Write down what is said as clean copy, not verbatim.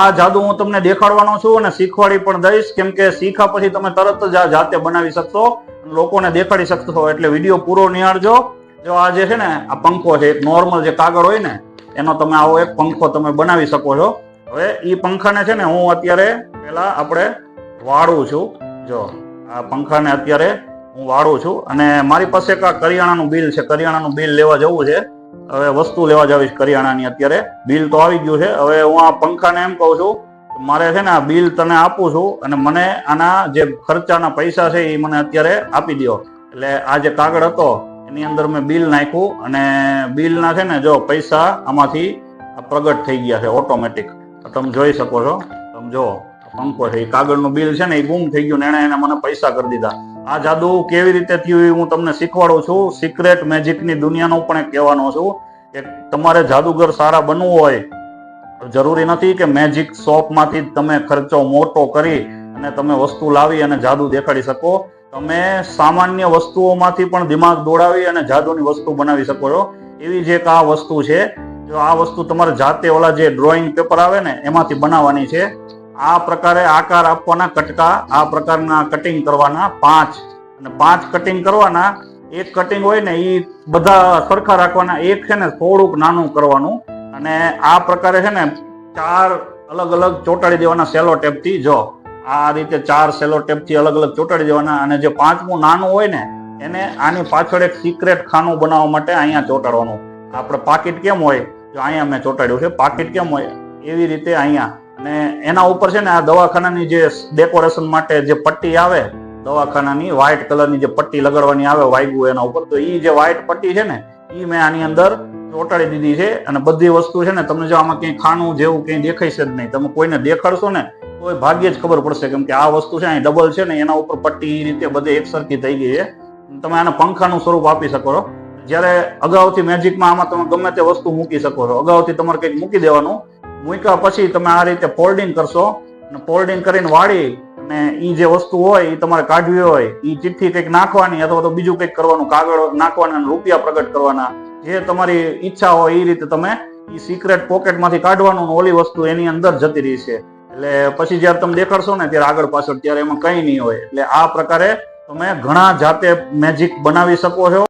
આ જાદુ હું તમને દેખાડવાનો છું અને શીખવાડી પણ દઈશ, કેમ કે શીખ્યા પછી તમે તરત જ આ જાતે બનાવી શકશો, લોકોને દેખાડી શકશો. એટલે વિડીયો પૂરો નિહાળજો. જો આ જે છે ને આ પંખો છે, એક નોર્મલ જે કાગળ હોય ને એનો તમે આવો એક પંખો તમે બનાવી શકો છો. હવે એ પંખાને છે ને હું અત્યારે પેલા આપણે વાળું છું. જો આ પંખાને અત્યારે હું વાળું છું અને મારી પાસે એક કરિયાણાનું બિલ છે, કરિયાણાનું બિલ લેવા જવું છે. હવે વસ્તુ લેવા જવીશ કરિયાણાની. અત્યારે બિલ તો આવી ગયું છે. હવે હું આ પંખાને એમ કહું છું મારે છે ને આ બિલ તને આપું છું અને મને આના જે ખર્ચાના પૈસા છે એ મને અત્યારે આપી દો. એટલે આ જે કાગળ હતો એની અંદર મેં બિલ નાખ્યું અને બિલના છે ને જો પૈસા આમાંથી પ્રગટ થઈ ગયા છે ઓટોમેટિક. તમે જોઈ શકો છો. તમે જો પંખો છે એ કાગળનું બિલ છે ને એ ગુમ થઈ ગયું ને એને મને પૈસા કરી દીધા. આ જાદુ કેવી રીતે થયું હું તમને શીખવાડું છું. સિક્રેટ મેજિકની દુનિયાનું પણ એક કહેવાનો છું કે તમારે જાદુગર સારા બનવું હોય જરૂરી નથી કે મેજિક શોપમાંથી જ તમે ખર્ચો મોટો કરી અને તમે વસ્તુ લાવી અને જાદુ દેખાડી શકો. તમે સામાન્ય વસ્તુઓમાંથી પણ દિમાગ દોડાવી અને જાદુની વસ્તુ બનાવી શકો છો. એવી જ એક આ વસ્તુ છે. જો આ વસ્તુ તમારે જાતે ઓલા જે ડ્રોઈંગ પેપર આવે ને એમાંથી બનાવવાની છે. આ પ્રકારે આકાર આપવાના કટકા, આ પ્રકારના કટિંગ કરવાના 5 અને 5 કટિંગ કરવાના. એક કટિંગ હોય ને એ બધા સરખા રાખવાના, એક છે ને થોડુંક નાનું કરવાનું અને આ પ્રકારે છે ને 4 અલગ અલગ ચોટાડી દેવાના સેલો ટેપથી. જો આ રીતે 4 સેલો ટેપથી અલગ અલગ ચોટાડી દેવાના અને જે 5મું નાનું હોય ને એને આની પાછળ એક સિક્રેટ ખાનું બનાવવા માટે અહીંયા ચોટાડવાનું. આપણે પાકીટ કેમ હોય, જો અહીંયા મેં ચોટાડ્યું છે, પાકીટ કેમ હોય એવી રીતે અહીંયા. અને એના ઉપર છે ને આ દવાખાનાની જે ડેકોરેશન માટે જે પટ્ટી આવે, દવાખાનાની વ્હાઈટ કલરની જે પટ્ટી લગાડવાની આવે વાયગું એના ઉપર, તો એ જે વ્હાઈટ પટ્ટી છે ને એ મેં આની અંદર ચોટાડી દીધી છે. અને બધી વસ્તુ છે ને તમને જો આમાં ક્યાંય ખાનું જેવું ક્યાંય દેખાશે જ નહીં. તમે કોઈને દેખાડશો ને તો ભાગ્યે જ ખબર પડશે, કેમ કે આ વસ્તુ છે અહીં ડબલ છે ને એના ઉપર પટ્ટી એ રીતે બધે એક સરખી થઈ ગઈ છે. તમે આને પંખાનું સ્વરૂપ આપી શકો છો. જ્યારે અગાઉથી મેજિકમાં આમાં તમે ગમે તે વસ્તુ મૂકી શકો છો. અગાઉથી તમારે કંઈક મૂકી દેવાનું. મૂક્યા પછી તમે આ રીતે ફોલ્ડિંગ કરશો અને ફોલ્ડિંગ કરીને વાળી અને એ જે વસ્તુ હોય એ તમારે કાઢવી હોય એ ચિઠ્ઠી કંઈક નાખવાની અથવા તો બીજું કંઈક કરવાનું, કાગળ નાખવાના, રૂપિયા પ્રગટ કરવાના, જે તમારી ઈચ્છા હોય એ રીતે તમે એ સિક્રેટ પોકેટમાંથી કાઢવાનું. ઓલી વસ્તુ એની અંદર જતી રહી છે. એટલે પછી જયારે તમે દેખાડશો ને ત્યારે આગળ પાછળ ત્યારે એમાં કંઈ નહીં હોય. એટલે આ પ્રકારે તમે ઘણા જાતે મેજિક બનાવી શકો છો.